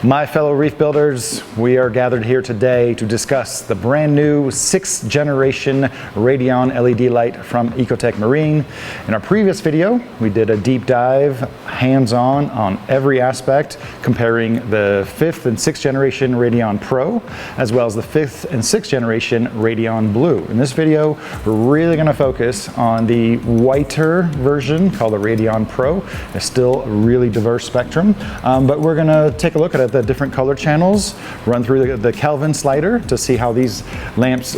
My fellow reef builders, we are gathered here today to discuss the brand new 6th generation Radion LED light from Ecotech Marine. In our previous video, we did a deep dive, hands-on on every aspect, comparing the 5th and 6th generation Radion Pro, as well as the 5th and 6th generation Radion Blue. In this video, we're really going to focus on the whiter version called the Radion Pro. It's still a really diverse spectrum, but we're going to take a look at the different color channels, run through the Kelvin slider to see how these lamps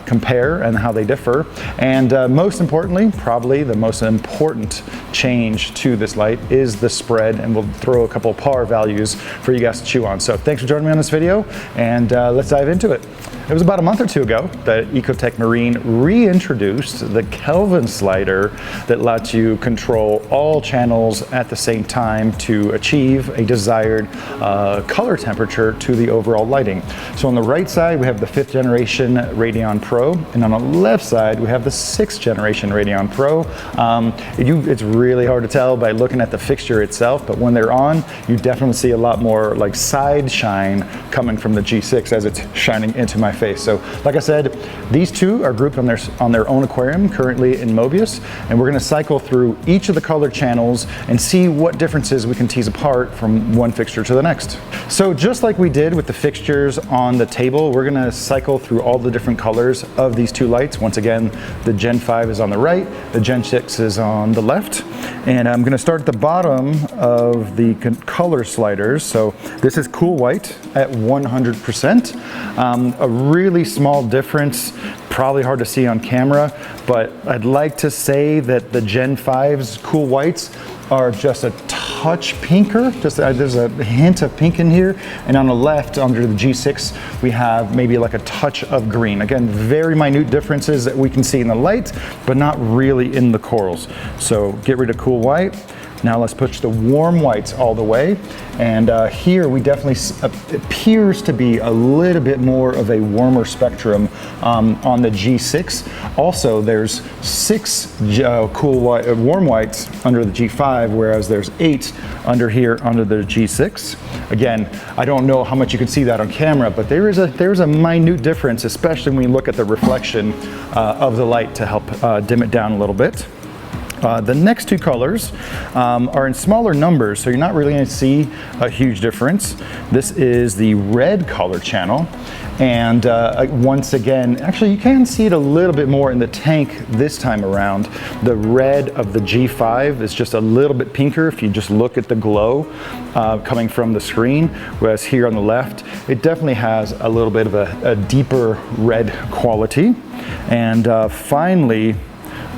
compare and how they differ, and most importantly, probably the most important change to this light is the spread, and we'll throw a couple par values for you guys to chew on. So thanks for joining me on this video, and let's dive into it. It was about a month or two ago that Ecotech Marine reintroduced the Kelvin slider that lets you control all channels at the same time to achieve a desired color temperature to the overall lighting. So on the right side, we have the 5th generation Radion Pro, and on the left side, we have the 6th generation Radion Pro. It's really hard to tell by looking at the fixture itself, but when they're on, you definitely see a lot more like side shine coming from the G6 as it's shining into my face. So like I said, these two are grouped on their own aquarium currently in Mobius, and we're going to cycle through each of the color channels and see what differences we can tease apart from one fixture to the next. So just like we did with the fixtures on the table, we're going to cycle through all the different colors of these two lights. Once again, the Gen 5 is on the right, the Gen 6 is on the left, and I'm going to start at the bottom of the color sliders. So this is cool white at 100%. A really small difference, probably hard to see on camera, but I'd like to say that the Gen 5's cool whites are just a touch pinker, there's a hint of pink in here, and on the left under the G6 we have maybe like a touch of green. Again, very minute differences that we can see in the light, but not really in the corals. So get rid of cool white. Now let's push the warm whites all the way, and here we definitely appears to be a little bit more of a warmer spectrum on the G6. Also, there's 6 warm whites under the G5, whereas there's 8 under here under the G6. Again, I don't know how much you can see that on camera, but there's a minute difference, especially when you look at the reflection of the light to help dim it down a little bit. The next two colors are in smaller numbers, so you're not really going to see a huge difference. This is the red color channel, and once again, actually you can see it a little bit more in the tank this time around. The red of the G5 is just a little bit pinker if you just look at the glow coming from the screen, whereas here on the left, it definitely has a little bit of a deeper red quality. And finally,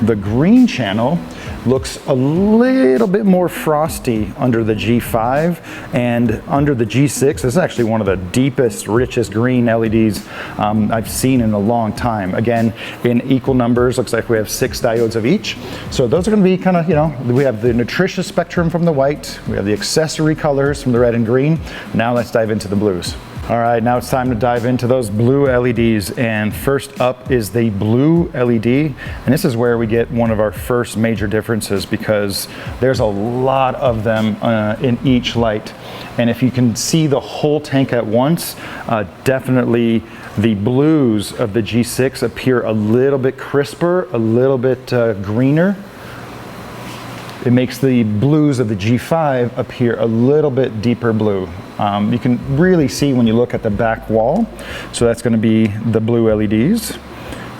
the green channel looks a little bit more frosty under the G5, and under the G6 this is actually one of the deepest, richest green LEDs I've seen in a long time. Again, in equal numbers, looks like we have 6 diodes of each. So those are going to be kind of, we have the nutritious spectrum from the white, we have the accessory colors from the red and green. Now let's dive into the blues. All right, now it's time to dive into those blue LEDs, and first up is the blue LED, and this is where we get one of our first major differences because there's a lot of them in each light, and if you can see the whole tank at once, definitely the blues of the G6 appear a little bit crisper, a little bit greener. It makes the blues of the G5 appear a little bit deeper blue. You can really see when you look at the back wall. So that's going to be the blue LEDs.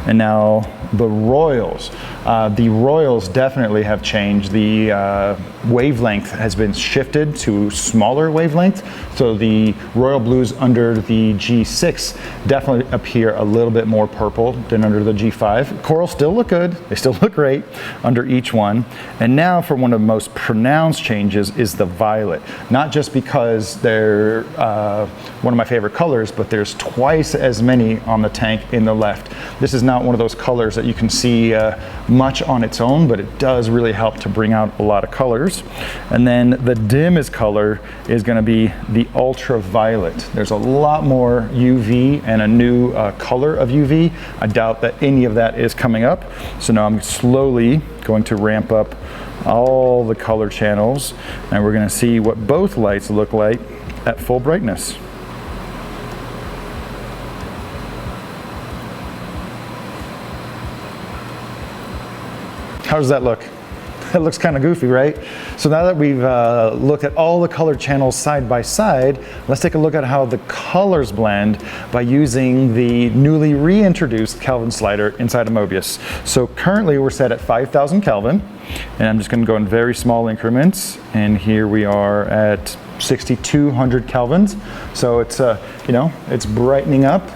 And now the Royals. The Royals definitely have changed. The wavelength has been shifted to smaller wavelength. So the royal blues under the G6 definitely appear a little bit more purple than under the G5. Corals still look good. They still look great under each one. And now for one of the most pronounced changes is the violet. Not just because they're one of my favorite colors, but there's twice as many on the tank in the left. This is not one of those colors that you can see much on its own, but it does really help to bring out a lot of colors. And then the dimmest color is going to be the ultraviolet. There's a lot more UV and a new color of UV. I doubt that any of that is coming up. So now I'm slowly going to ramp up all the color channels, and we're going to see what both lights look like at full brightness. How does that look? It looks kind of goofy, right? So now that we've looked at all the color channels side by side, let's take a look at how the colors blend by using the newly reintroduced Kelvin slider inside of Mobius. So currently we're set at 5,000 Kelvin, and I'm just going to go in very small increments. And here we are at 6,200 Kelvins. So it's you know, it's brightening up.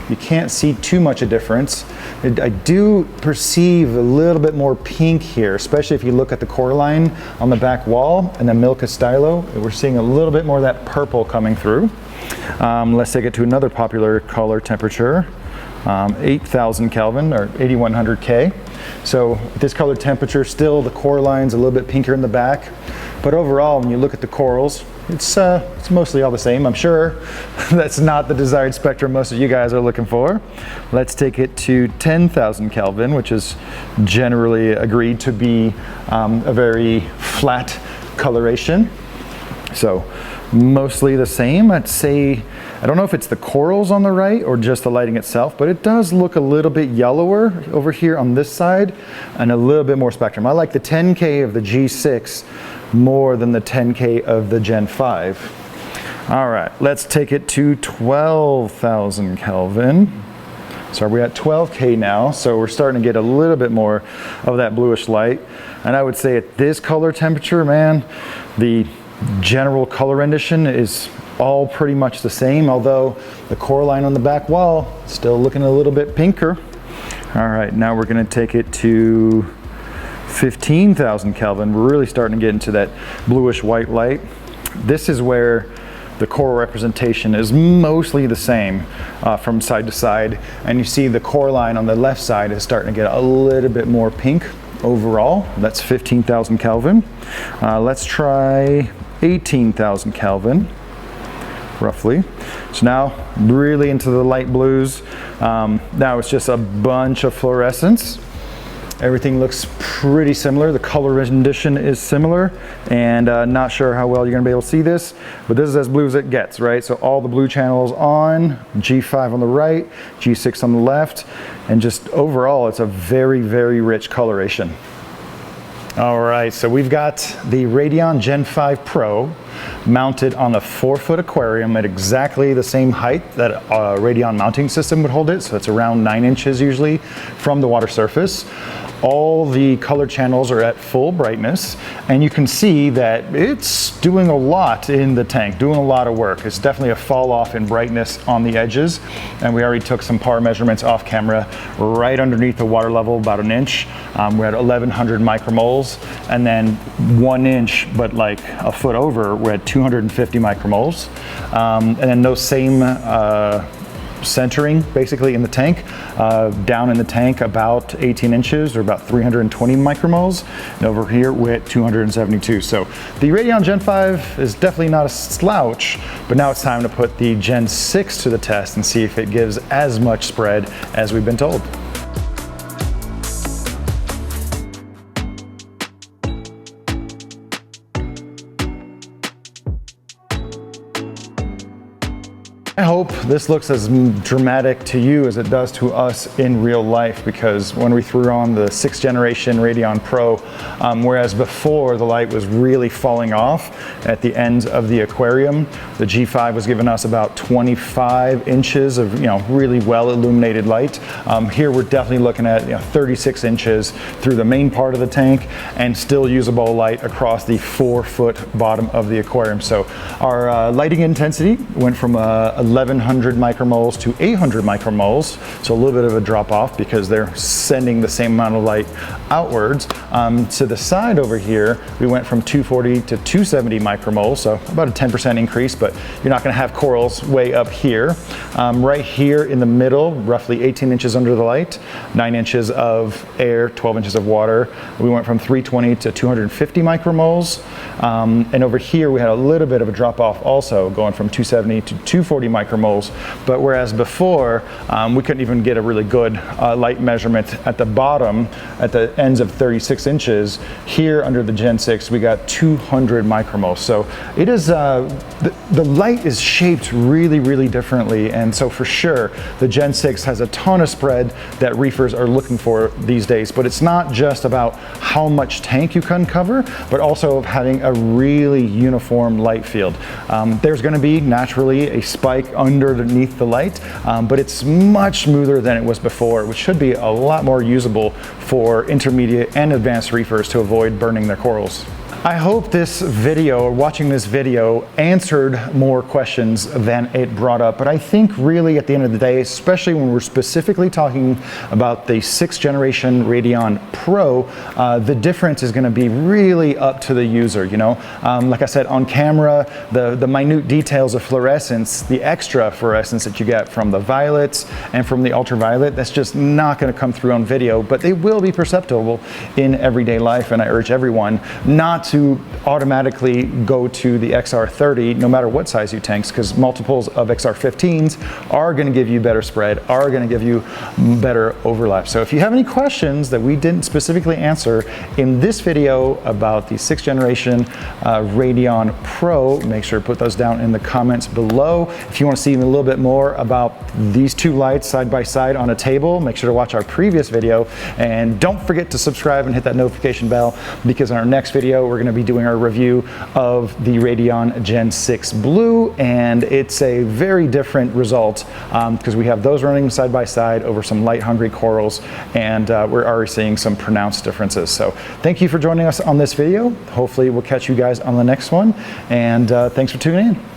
You can't see too much a difference. I do perceive a little bit more pink here, especially if you look at the core line on the back wall and the Milka Stylo. We're seeing a little bit more of that purple coming through. Let's take it to another popular color temperature, 8,000 Kelvin or 8,100 K. So this color temperature, still the core line's a little bit pinker in the back, but overall when you look at the corals, it's mostly all the same. I'm sure that's not the desired spectrum most of you guys are looking for. Let's take it to 10,000 Kelvin, which is generally agreed to be a very flat coloration. So mostly the same. I'd say, I don't know if it's the corals on the right or just the lighting itself, but it does look a little bit yellower over here on this side and a little bit more spectrum. I like the 10K of the G6 more than the 10K of the Gen 5. All right, let's take it to 12,000 Kelvin. So we're at 12K now, so we're starting to get a little bit more of that bluish light. And I would say at this color temperature, man, the general color rendition is all pretty much the same, although the core line on the back wall is still looking a little bit pinker. All right, now we're gonna take it to 15,000 Kelvin. We're really starting to get into that bluish white light. This is where the coral representation is mostly the same from side to side, and you see the core line on the left side is starting to get a little bit more pink overall. That's 15,000 Kelvin. Let's try 18,000 Kelvin, roughly. So now really into the light blues. Now it's just a bunch of fluorescence. Everything looks pretty similar. The color rendition is similar, and not sure how well you're gonna be able to see this, but this is as blue as it gets, right? So all the blue channels on, G5 on the right, G6 on the left, and just overall, it's a very, very rich coloration. All right, so we've got the Radion Gen 5 Pro mounted on a 4-foot aquarium at exactly the same height that a Radion mounting system would hold it. So it's around 9 inches usually from the water surface. All the color channels are at full brightness, and you can see that it's doing a lot in the tank, doing a lot of work. It's definitely a fall off in brightness on the edges, and we already took some power measurements off camera right underneath the water level, about an inch. We're at 1,100 micromoles, and then 1 inch, but like a foot over, we're at 250 micromoles. And then those same centering basically in the tank, down in the tank about 18 inches or about 320 micromoles, and over here we're at 272. So the Radion Gen 5 is definitely not a slouch, but now it's time to put the Gen 6 to the test and see if it gives as much spread as we've been told. I hope this looks as dramatic to you as it does to us in real life, because when we threw on the 6th generation Radion Pro, whereas before the light was really falling off at the ends of the aquarium, the G5 was giving us about 25 inches of really well illuminated light. Here we're definitely looking at 36 inches through the main part of the tank and still usable light across the 4-foot bottom of the aquarium. So our lighting intensity went from 1,100 micromoles to 800 micromoles, so a little bit of a drop off because they're sending the same amount of light outwards. To the side over here, we went from 240 to 270 micromoles, so about a 10% increase, but you're not going to have corals way up here. Right here in the middle, roughly 18 inches under the light, 9 inches of air, 12 inches of water. We went from 320 to 250 micromoles, and over here we had a little bit of a drop off also, going from 270 to 240 micromoles. But whereas before, we couldn't even get a really good light measurement at the bottom, at the ends of 36 inches, here under the Gen 6, we got 200 micromoles. So it is, the light is shaped really, really differently. And so for sure, the Gen 6 has a ton of spread that reefers are looking for these days. But it's not just about how much tank you can cover, but also of having a really uniform light field. There's going to be naturally a spike underneath the light, but it's much smoother than it was before, which should be a lot more usable for intermediate and advanced reefers to avoid burning their corals. I hope this video, or watching this video, answered more questions than it brought up. But I think really at the end of the day, especially when we're specifically talking about the 6th generation Radion Pro, the difference is going to be really up to the user. You know, like I said, on camera, the minute details of fluorescence, the extra fluorescence that you get from the violets and from the ultraviolet, that's just not going to come through on video, but they will be perceptible in everyday life. And I urge everyone not to automatically go to the XR30 no matter what size you tanks, because multiples of XR15s are going to give you better spread, are going to give you better overlap. So if you have any questions that we didn't specifically answer in this video about the 6th generation Radion Pro, make sure to put those down in the comments below. If you want to see a little bit more about these two lights side by side on a table, make sure to watch our previous video, and don't forget to subscribe and hit that notification bell, because in our next video we're going to be doing our review of the Radion Gen 6 Blue, and it's a very different result because we have those running side by side over some light hungry corals, and we're already seeing some pronounced differences. So thank you for joining us on this video. Hopefully we'll catch you guys on the next one, and thanks for tuning in.